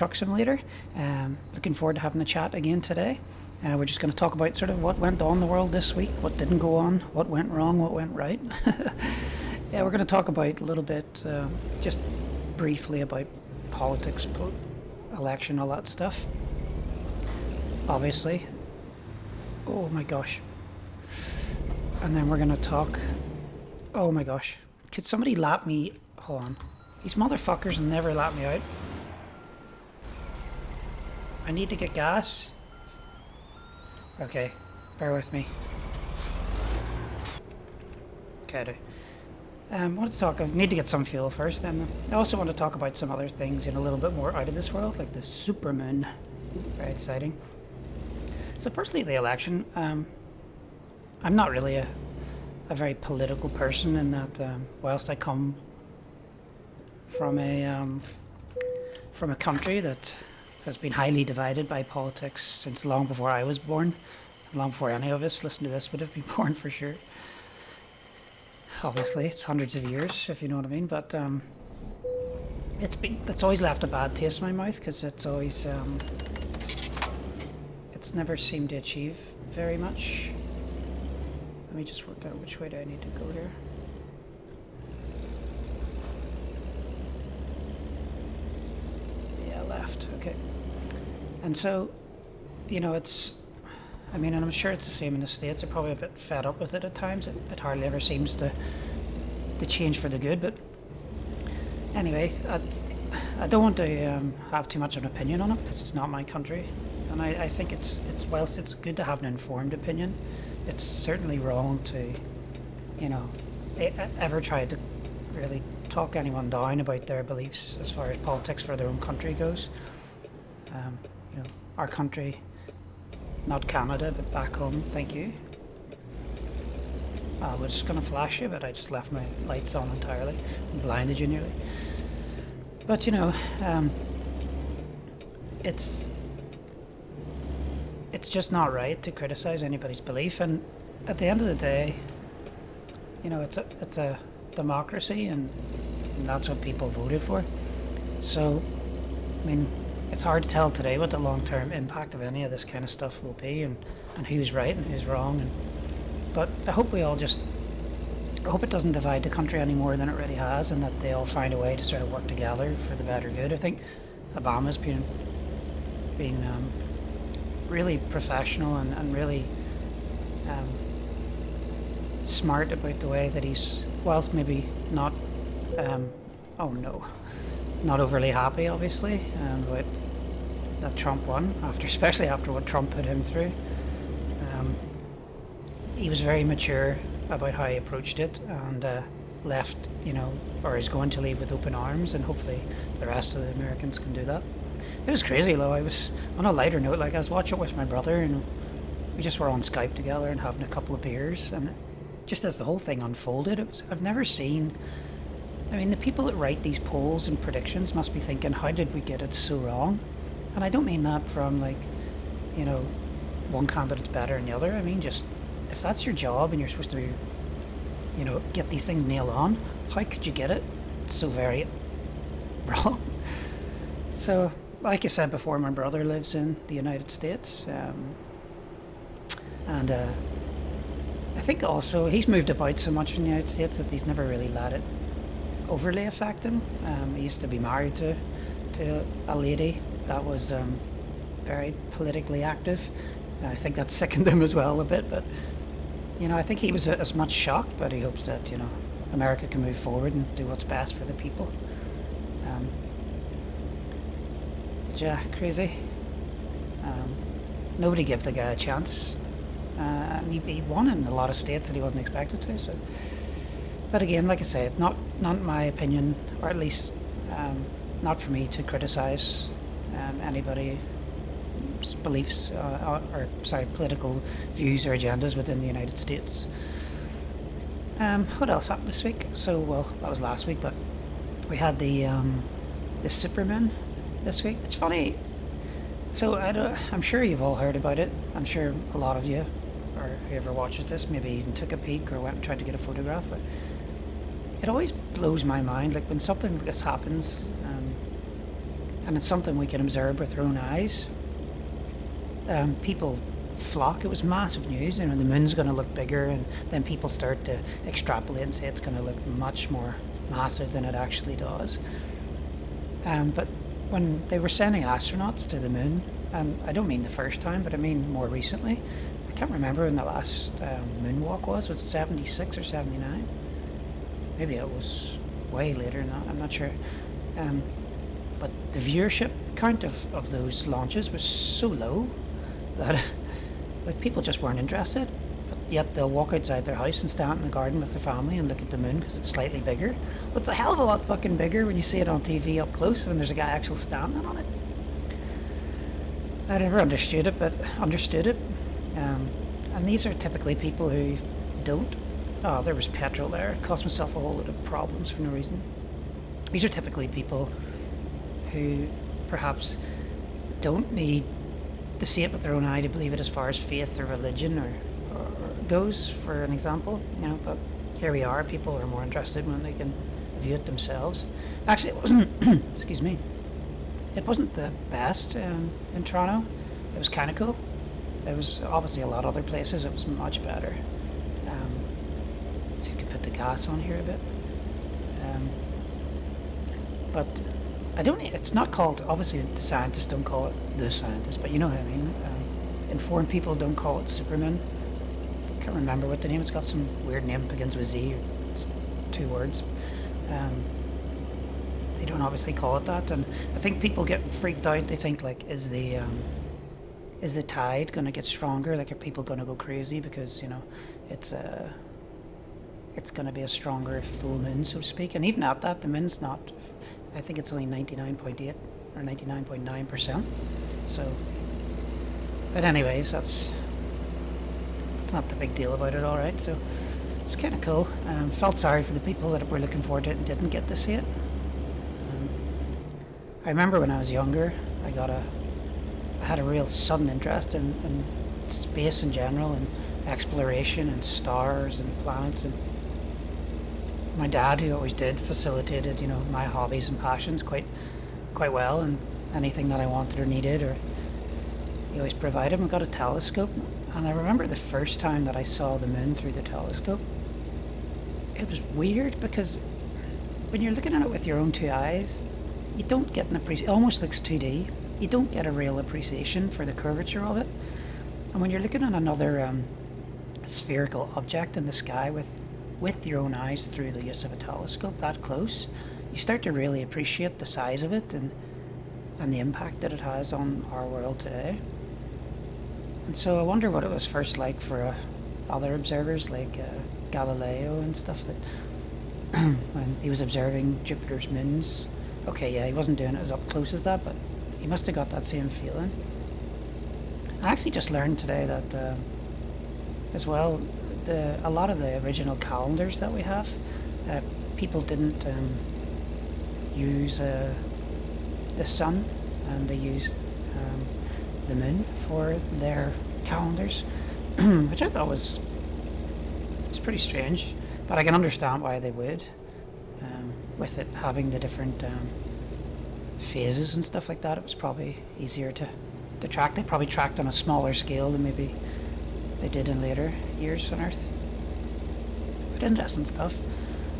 Truck Simulator. Looking forward to having a chat again today. We're just going to talk about sort of what went on in the world this week, what didn't go on, what went wrong, what went right. Yeah, we're going to talk about a little bit, just briefly about politics, election, all that stuff. Obviously. Oh my gosh. And then we're going to talk. Oh my gosh. Could somebody lap me? Hold on. These motherfuckers never lap me out. I need to get gas. Okay, bear with me. Okay, I do. I want to talk. I need to get some fuel first, and I also want to talk about some other things in a little bit more out of this world, like the supermoon. Very exciting. So, firstly, the election. I'm not really a very political person in that. Whilst I come from a country that has been highly divided by politics since long before I was born, long before any of us listening to this would have been born for sure. Obviously, it's hundreds of years, if you know what I mean. But it's always left a bad taste in my mouth because it's always it's never seemed to achieve very much. Let me just work out which way do I need to go here. Yeah, left. Okay. And so, you know, I mean, and I'm sure it's the same in the States. They're probably a bit fed up with it at times. It hardly ever seems to change for the good. But anyway, I don't want to have too much of an opinion on it because it's not my country. And I think whilst it's good to have an informed opinion, it's certainly wrong to, you know, ever try to really talk anyone down about their beliefs as far as politics for their own country goes. You know, our country, not Canada, but back home. Thank you. I was just gonna flash you, but I just left my lights on entirely and blinded you nearly. But you know, it's just not right to criticize anybody's belief, and at the end of the day, you know, it's a democracy, and that's what people voted for. So, I mean, it's hard to tell today what the long-term impact of any of this kind of stuff will be, and who's right and who's wrong. But I hope I hope it doesn't divide the country any more than it already has, and that they all find a way to sort of work together for the better good. I think Obama's been really professional and really smart about the way that he's, whilst maybe not, not overly happy, obviously, but that Trump won, especially after what Trump put him through. He was very mature about how he approached it, and left, you know, or is going to leave with open arms, and hopefully the rest of the Americans can do that. It was crazy though. I was, on a lighter note, like I was watching it with my brother, and we just were on Skype together and having a couple of beers, and just as the whole thing unfolded, I've never seen. I mean, the people that write these polls and predictions must be thinking, how did we get it so wrong? And I don't mean that from, like, you know, one candidate's better than the other. I mean, just, if that's your job and you're supposed to be, you know, get these things nailed on, how could you get it so very wrong? So, like I said before, my brother lives in the United States, and I think also he's moved about so much in the United States that he's never really let it overly affect him. He used to be married to a lady that was very politically active. I think that sickened him as well a bit, but you know, I think he was as much shocked, but he hopes that, you know, America can move forward and do what's best for the people. Yeah, crazy. Nobody gave the guy a chance, and he won in a lot of states that he wasn't expected to. So, but again, like I say, it's not my opinion, or at least not for me to criticize anybody's beliefs or political views or agendas within the United States. What else happened this week? So, well, that was last week, but we had the Superman this week. It's funny. So I'm sure you've all heard about it. I'm sure a lot of you, or whoever watches this, maybe even took a peek or went and tried to get a photograph. But it always blows my mind, like when something like this happens, and it's something we can observe with our own eyes. People flock. It was massive news. You know, the moon's going to look bigger, and then people start to extrapolate and say it's going to look much more massive than it actually does. But when they were sending astronauts to the moon, and I don't mean the first time, but I mean more recently. I can't remember when the last moonwalk was it 76 or 79? Maybe it was way later than that, I'm not sure. But the viewership count of those launches was so low that like people just weren't interested. But yet they'll walk outside their house and stand in the garden with their family and look at the moon because it's slightly bigger. But it's a hell of a lot fucking bigger when you see it on TV up close when there's a guy actually standing on it. I never understood it. And these are typically people who don't. Oh, there was petrol there. It cost myself a whole lot of problems for no reason. These are typically people who perhaps don't need to see it with their own eye to believe it as far as faith or religion or goes, for an example. You know, but here we are. People are more interested when they can view it themselves. Actually, it wasn't. Excuse me. It wasn't the best in Toronto. It was kind of cool. There was obviously a lot of other places. It was much better. So you can put the gas on here a bit. But I don't. It's not called. Obviously, the scientists don't call it the scientist, but you know what I mean. Informed people don't call it Superman. I can't remember what the name. It's got some weird name. Begins with Z. It's 2 words. They don't obviously call it that, and I think people get freaked out. They think like, is the tide going to get stronger? Like, are people going to go crazy because, you know, it's going to be a stronger full moon, so to speak? And even at that, the moon's not. I think it's only 99.8 or 99.9%. So, but anyways, that's not the big deal about it. All right, so it's kind of cool. Felt sorry for the people that were looking forward to it and didn't get to see it. I remember when I was younger, I had a real sudden interest in space in general and exploration and stars and planets, and my dad, who always did, facilitated, you know, my hobbies and passions quite well, and anything that I wanted or needed, or he always provided. We got a telescope, and I remember the first time that I saw the moon through the telescope. It was weird because when you're looking at it with your own 2 eyes, you don't get an appreciation. It almost looks 2D. You don't get a real appreciation for the curvature of it. And when you're looking at another spherical object in the sky with your own eyes through the use of a telescope that close, you start to really appreciate the size of it and the impact that it has on our world today. And so I wonder what it was first like for other observers like Galileo and stuff, that when he was observing Jupiter's moons. Okay, yeah, he wasn't doing it as up close as that, but he must have got that same feeling. I actually just learned today that as well, a lot of the original calendars that we have, people didn't use the sun, and they used the moon for their calendars, which I thought was pretty strange, but I can understand why they would, with it having the different phases and stuff like that. It was probably easier to track. They probably tracked on a smaller scale than maybe they did in later years on Earth. But interesting stuff.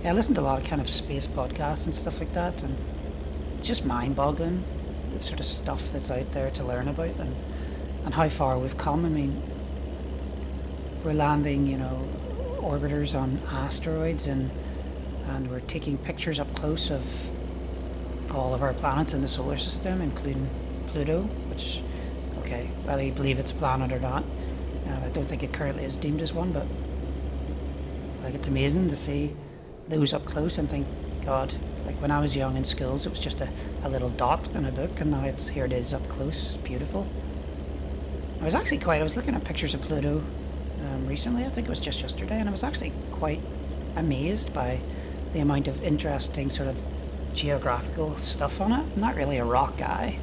Yeah, I listen to a lot of kind of space podcasts and stuff like that, and it's just mind-boggling, the sort of stuff that's out there to learn about, and how far we've come. I mean, we're landing, you know, orbiters on asteroids, and we're taking pictures up close of all of our planets in the solar system, including Pluto, which, okay, whether you believe it's a planet or not, I don't think it currently is deemed as one, but like, it's amazing to see those up close and think, God, like when I was young in schools, it was just a little dot in a book, and now here it is up close. It's beautiful. I was looking at pictures of Pluto recently. I think it was just yesterday, and I was actually quite amazed by the amount of interesting sort of geographical stuff on it. I'm not really a rock guy.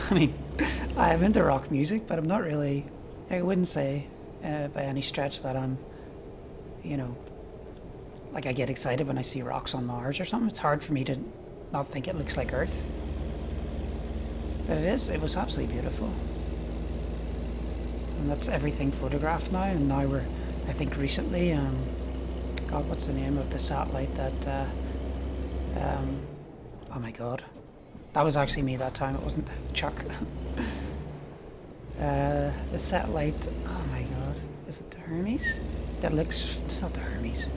I mean, I'm into rock music, but I'm not really, I wouldn't say by any stretch that I'm, you know, like I get excited when I see rocks on Mars or something. It's hard for me to not think it looks like Earth. But it was absolutely beautiful. And that's everything photographed now, and now we're, I think recently, God, what's the name of the satellite that, oh my God. That was actually me that time, it wasn't Chuck. The satellite, oh my God, is it the Hermes? That looks, it's not the Hermes.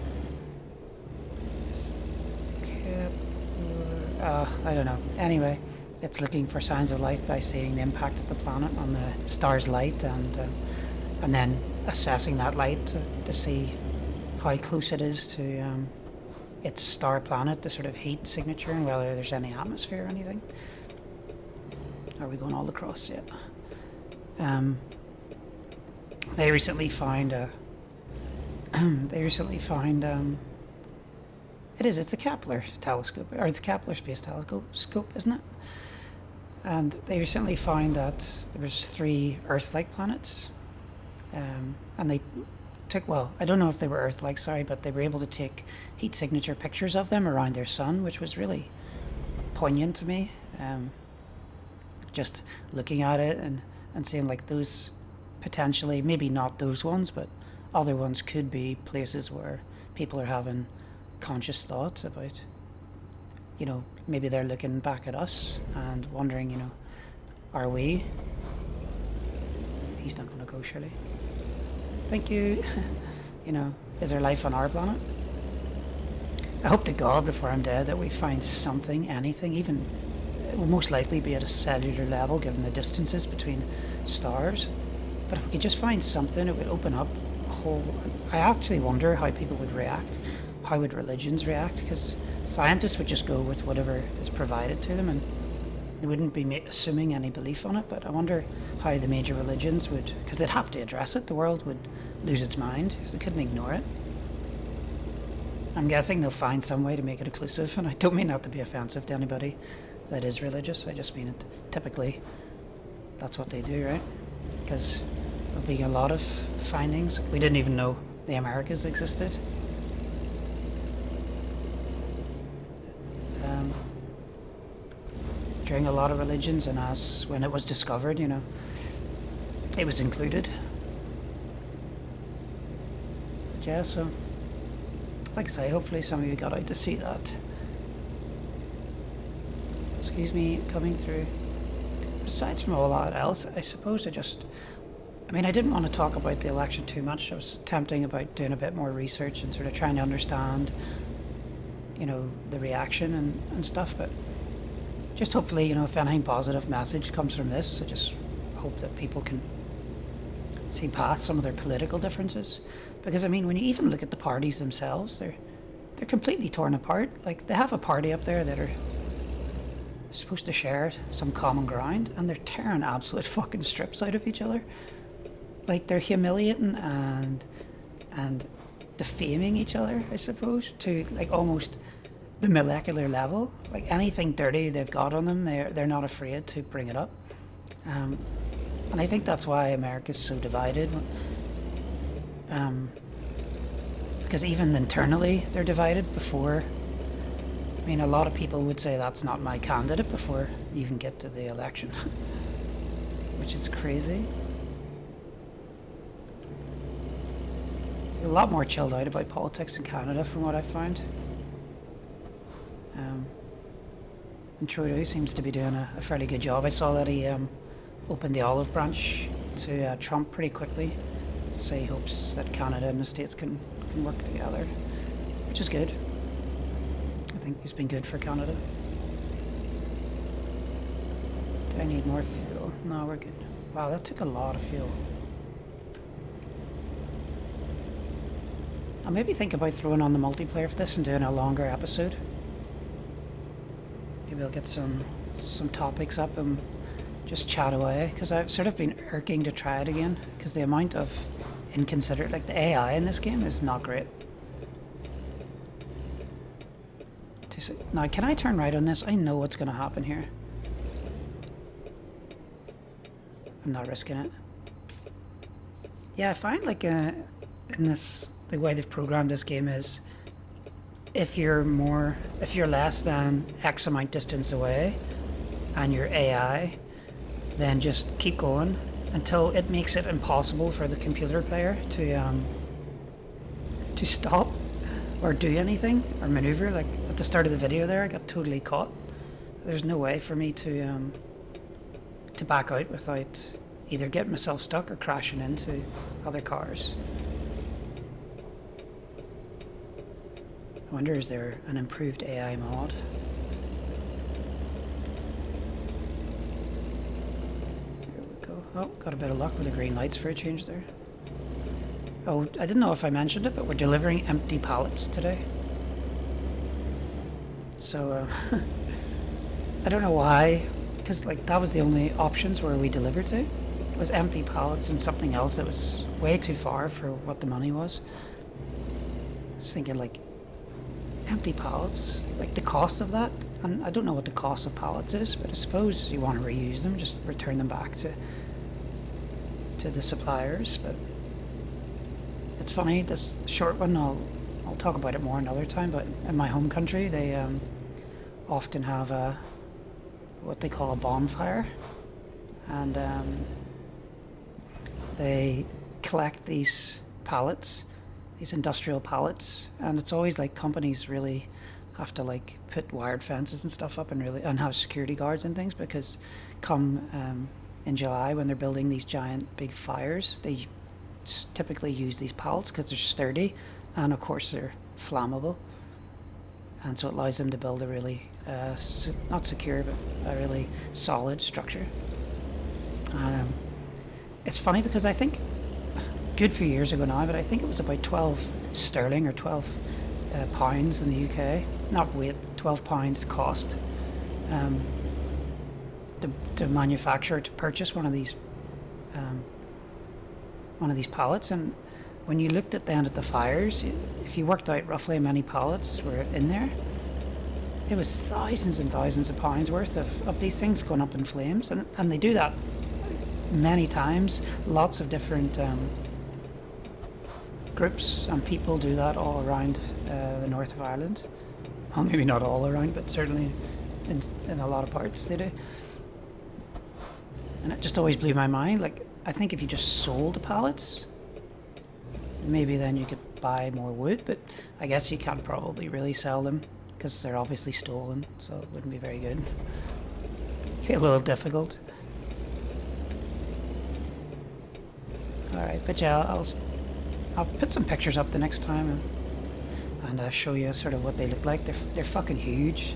It's I don't know. Anyway, it's looking for signs of life by seeing the impact of the planet on the star's light, and then assessing that light to see how close it is to its star planet, the sort of heat signature, and whether there's any atmosphere or anything. Are we going all across yet? They recently found it's a Kepler telescope, or it's a Kepler Space Telescope, isn't it? And they recently found that there was 3 Earth-like planets, and they took, well, I don't know if they were Earth-like, sorry, but they were able to take heat signature pictures of them around their sun, which was really poignant to me. Just looking at it and seeing like those potentially, maybe not those ones, but other ones could be places where people are having conscious thoughts about, you know, maybe they're looking back at us and wondering, you know, are we? He's not going to go, surely. Thank you. You know, is there life on our planet? I hope to God before I'm dead that we find something, anything, even, it will most likely be at a cellular level given the distances between stars. But if we could just find something, it would open up a whole... I actually wonder how people would react. How would religions react? Because scientists would just go with whatever is provided to them, and they wouldn't be assuming any belief on it. But I wonder how the major religions would... Because they'd have to address it. The world would lose its mind. They couldn't ignore it. I'm guessing they'll find some way to make it inclusive, and I don't mean that to be offensive to anybody that is religious. I just mean it typically that's what they do, right? Because there'll be a lot of findings. We didn't even know the Americas existed. During a lot of religions, and as when it was discovered, you know, it was included. But yeah, so like I say, hopefully some of you got out to see that. Excuse me, coming through. But aside from all that else, I suppose I didn't want to talk about the election too much. I was tempting about doing a bit more research and sort of trying to understand, you know, the reaction and stuff, but just hopefully, you know, if anything positive message comes from this, I just hope that people can see past some of their political differences. Because, I mean, when you even look at the parties themselves, they're completely torn apart. Like, they have a party up there that are supposed to share some common ground, and they're tearing absolute fucking strips out of each other. Like, they're humiliating and defaming each other, I suppose, to, like, almost the molecular level. Like, anything dirty they've got on them, they're not afraid to bring it up. And I think that's why America's so divided. Because even internally, they're divided before. I mean, a lot of people would say that's not my candidate before you even get to the election. Which is crazy. A lot more chilled out about politics in Canada from what I've found. And Trudeau seems to be doing a fairly good job. I saw that he opened the olive branch to Trump pretty quickly to say he hopes that Canada and the States can work together, which is good. I think he's been good for Canada. Do I need more fuel? No, we're good. Wow, that took a lot of fuel. I'll maybe think about throwing on the multiplayer for this and doing a longer episode. Maybe I'll get some topics up and just chat away, because I've sort of been irking to try it again, because the amount of inconsiderate, like the AI in this game is not great. Now, can I turn right on this? I know what's going to happen here. I'm not risking it. Yeah, I find like in this, the way they've programmed this game is if you're less than X amount distance away and you're AI, then just keep going until it makes it impossible for the computer player to stop or do anything or maneuver. Like at the start of the video there, I got totally caught. There's no way for me to back out without either getting myself stuck or crashing into other cars. I wonder, is there an improved AI mod? Here we go. Oh, got a bit of luck with the green lights for a change there. Oh, I didn't know if I mentioned it, but we're delivering empty pallets today. So, I don't know why, because like that was the only options where we delivered to. It was empty pallets and something else that was way too far for what the money was. I was thinking like, empty pallets, like the cost of that, and I don't know what the cost of pallets is, but I suppose you want to reuse them, just return them back to the suppliers. But it's funny, this short one, I'll talk about it more another time, but in my home country they often have what they call a bonfire, and they collect these pallets, these industrial pallets, and it's always like companies really have to like put wired fences and stuff up and have security guards and things, because come in July when they're building these giant big fires, they typically use these pallets because they're sturdy and of course they're flammable, and so it allows them to build a really not secure but a really solid structure. And it's funny because I think good few years ago now, but I think it was about 12 sterling or 12 pounds in the UK, not weight, 12 pounds cost to manufacture, to purchase one of these pallets. And when you looked at the end of the fires, if you worked out roughly how many pallets were in there, it was thousands and thousands of pounds worth of these things going up in flames, and they do that many times. Lots of different groups and people do that all around the north of Ireland. Well, maybe not all around, but certainly in a lot of parts they do. And it just always blew my mind. Like, I think if you just sold the pallets, maybe then you could buy more wood, but I guess you can't probably really sell them because they're obviously stolen, so it wouldn't be very good. Be a little difficult. Alright, but yeah, I'll put some pictures up the next time and show you sort of what they look like. They're fucking huge.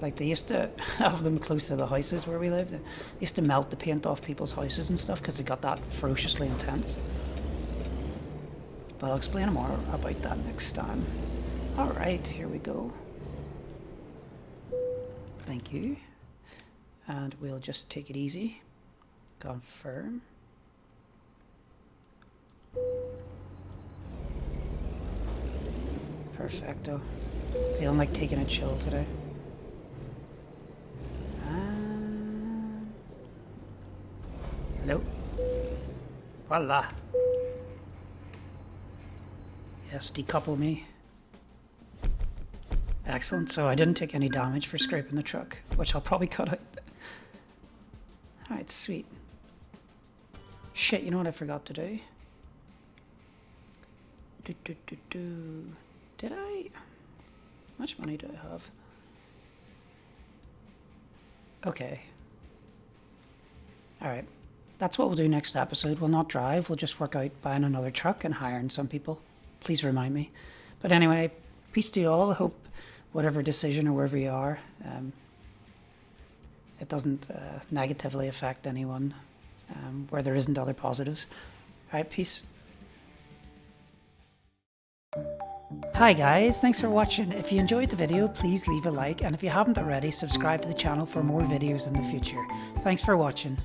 Like, they used to have them close to the houses where we lived. They used to melt the paint off people's houses and stuff because they got that ferociously intense. But I'll explain more about that next time. Alright, here we go. Thank you. And we'll just take it easy. Confirm. Perfecto. Feeling like taking a chill today. Hello. Voila. Yes, decouple me. Excellent. So I didn't take any damage for scraping the truck, which I'll probably cut out. Alright, sweet. Shit, you know what I forgot to do? Did I? How much money do I have? Okay. Alright. That's what we'll do next episode. We'll not drive, we'll just work out buying another truck and hiring some people. Please remind me. But anyway, peace to you all. I hope whatever decision or wherever you are, it doesn't negatively affect anyone where there isn't other positives. Alright, peace. Hi guys, thanks for watching. If you enjoyed the video, please leave a like, and if you haven't already, subscribe to the channel for more videos in the future. Thanks for watching.